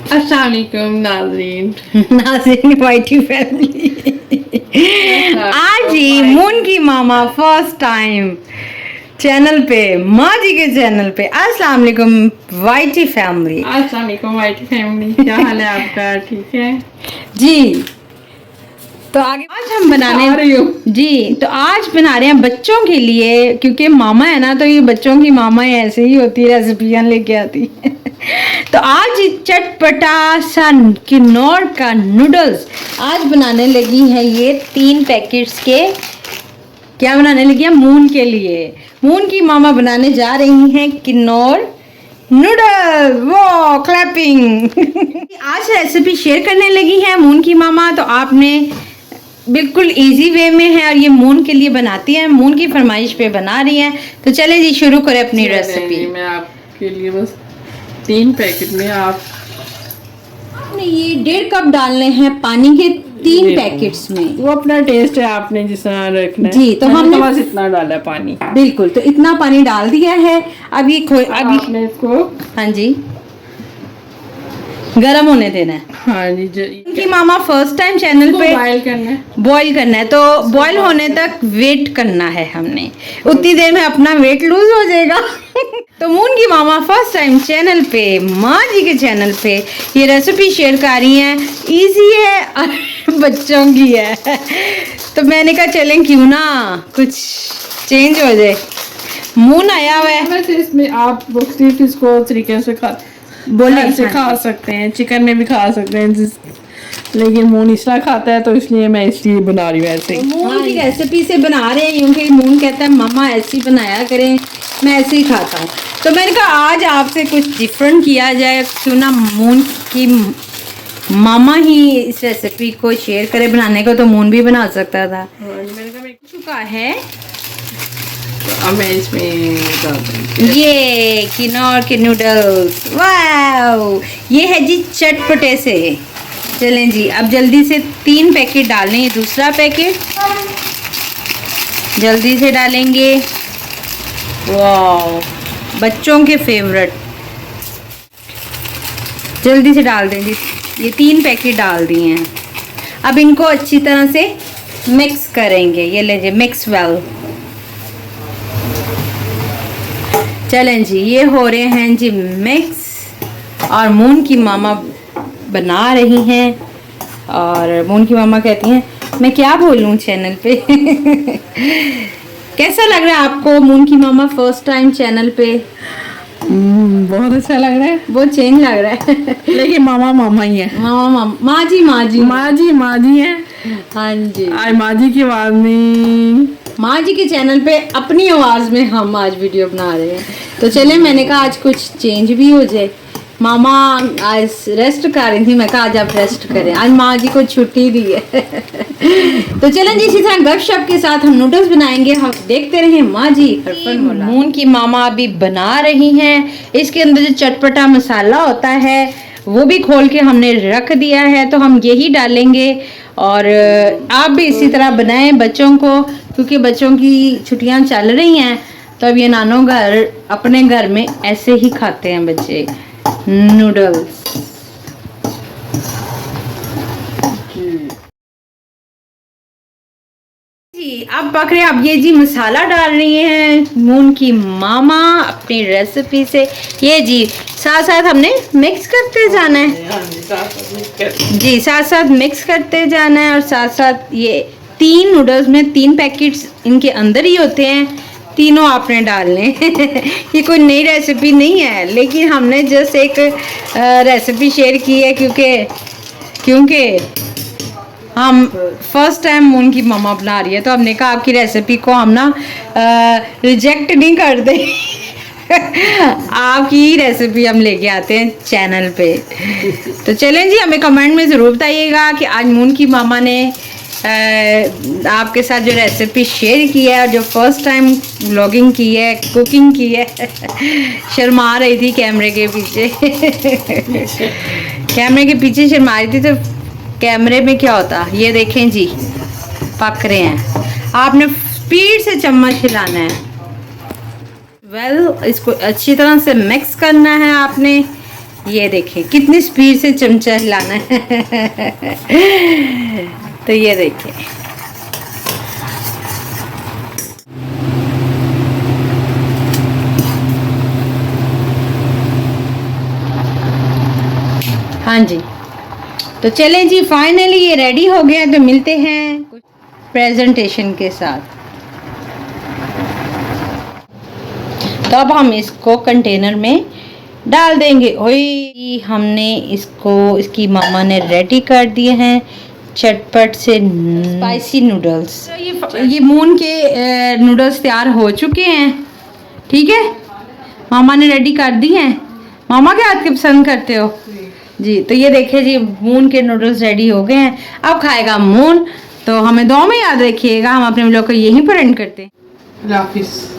अस्सलाम वालेकुम नाज़रीन। नाज़रीन वाईटी फैमिली। आज ही मून की मामा फर्स्ट टाइम चैनल पे, माँ जी के चैनल पे। अस्सलाम वालेकुम वाईटी फैमिली। अस्सलाम वालेकुम वाईटी फैमिली, क्या हाल है आपका? ठीक है जी। तो आगे आज हम बना रहे हैं बच्चों के लिए, क्योंकि मामा है ना, तो ये बच्चों की मामा ही ऐसे ही होती है, रेसिपियाँ लेके आती है। तो आज चटपटा सा किन्नौर का नूडल्स आज बनाने लगी है। ये 3 पैकेट्स के क्या बनाने लगी है? मून के लिए। मून की मामा बनाने जा रही हैं किन्नौर नूडल। वो क्लैपिंग। आज रेसिपी शेयर करने लगी है मून की मामा, तो आपने बिल्कुल इजी वे में है और ये मून के लिए बनाती है, मून की फरमाइश पे बना रही है। तो चले जी शुरू करें अपनी रेसिपी। मैं आपके लिए बस 3 पैकेट में आपने ये 1.5 कप डालने हैं पानी के 3 पैकेट्स में। वो अपना टेस्ट है, आपने जिस तरह रखना है जी। तो हमने बस इतना डाला है पानी। बिल्कुल, तो इतना पानी डाल दिया है। अब ये अभी आपने इसको हाँ जी गरम होने देना है। हाँ जी उनकी मामा फर्स्ट टाइम चैनल पे बॉईल करना है, तो बॉईल होने तक वेट करना है हमने। उतनी देर में अपना वेट लूज हो जाएगा। तो मून की मामा फर्स्ट टाइम चैनल पे, माँ जी के चैनल पे ये रेसिपी शेयर कर रही हैं। इजी है और बच्चों की है, तो मैंने कहा चलें क्यों ना कुछ चेंज हो जाए। मून आया हुआ है वैसे इसमें आप मुख्तलिफ इसको तरीके से बोले से खा सकते हैं, चिकन में भी खा सकते हैं, लेकिन मून इसलिए खाता है तो इसलिए मैं इसलिए बना रही हूँ ऐसे। मून की रेसिपी से बना रहे हैं, क्योंकि मून कहता है मम्मा ऐसी बनाया करें, मैं ऐसे ही खाता हूँ। तो मैंने कहा आज आपसे कुछ डिफरेंट किया जाए, क्यों ना मून की मामा ही इस रेसिपी को शेयर करे। बनाने को तो मून भी बना सकता था। मैंने कहा चुका है, अब मैं इसमें डाल दूंगी ये किन्नौर के नूडल्स। वाओ, ये है जी चटपटे से। चलें जी, अब जल्दी से 3 पैकेट डालें। ये दूसरा पैकेट जल्दी से डालेंगे। वाओ, बच्चों के फेवरेट। जल्दी से डाल दें जी, ये 3 पैकेट डाल दिए हैं। अब इनको अच्छी तरह से मिक्स करेंगे। ये लीजिए मिक्स वेल। चलें जी, ये हो रहे हैं जी मिक्स, और मून की मामा बना रही हैं। और मून की मामा कहती हैं मैं क्या बोलूं चैनल पे। कैसा लग रहा है आपको मून की मामा फर्स्ट टाइम चैनल पे? बहुत अच्छा लग रहा है, बहुत चेंज लग रहा है। लेकिन मामा मामा ही है। मामा माँ जी है। हाँ जी, आज माँ जी की आवाज में, माँ जी के चैनल पे अपनी आवाज़ में हम आज वीडियो बना रहे हैं। तो चले, मैंने कहा आज कुछ चेंज भी हो जाए। मामा आज रेस्ट कर रही थी, मैं कहा आज आप रेस्ट करें, आज माँ जी को छुट्टी दी है। तो चलें जी, इसी तरह गपशप के साथ हम नूडल्स बनाएंगे। हम देखते रहें माँ जी। मून की मामा अभी बना रही हैं। इसके अंदर जो चटपटा मसाला होता है वो भी खोल के हमने रख दिया है, तो हम यही डालेंगे। और आप भी इसी तरह बनाएं बच्चों को, क्योंकि बच्चों की छुट्टियां चल रही हैं, तो अब ये नानो घर अपने घर में ऐसे ही खाते हैं बच्चे नूडल्स। जी अब पक रहे, अब ये जी मसाला डाल रही हैं मून की मामा अपनी रेसिपी से। ये जी साथ साथ हमने मिक्स करते जाना है जी, साथ साथ मिक्स करते जाना है। और साथ साथ ये 3 नूडल्स में 3 पैकेट्स इनके अंदर ही होते हैं, तीनों आपने डालने। ये कोई नई रेसिपी नहीं है, लेकिन हमने जस्ट एक रेसिपी शेयर की है, क्योंकि हम फर्स्ट टाइम मून की मामा बना रही है, तो हमने कहा आपकी रेसिपी को हम ना रिजेक्ट नहीं करते। आपकी रेसिपी हम लेके आते हैं चैनल पे। तो चलें जी, हमें कमेंट में ज़रूर बताइएगा कि आज मून की मामा ने आपके साथ जो रेसिपी शेयर की है और जो फर्स्ट टाइम व्लॉगिंग की है, कुकिंग की है। शर्मा रही थी कैमरे के पीछे। कैमरे के पीछे शर्मा रही थी, तो कैमरे में क्या होता, ये देखें जी पक रहे हैं। आपने स्पीड से चम्मच हिलाना है। इसको अच्छी तरह से मिक्स करना है आपने। ये देखिए कितनी स्पीड से चमचा हिलाना है। तो ये देखिए हाँ जी, तो चलें जी, फाइनली ये रेडी हो गया। तो मिलते हैं प्रेजेंटेशन के साथ। तो अब हम इसको कंटेनर में डाल देंगे। ओए हमने इसको, इसकी मामा ने रेडी कर दिए हैं चटपट से स्पाइसी नूडल्स। तो ये मून के नूडल्स तैयार हो चुके हैं, ठीक है। मामा ने रेडी कर दिए हैं। मामा के हाथ के पसंद करते हो जी। तो ये देखिए जी, मून के नूडल्स रेडी हो गए हैं। अब खाएगा मून। तो हमें दो में याद रखिएगा, हम अपने व्लॉग को यहीं पर एंड करते हैं। अल्लाह हाफिज़।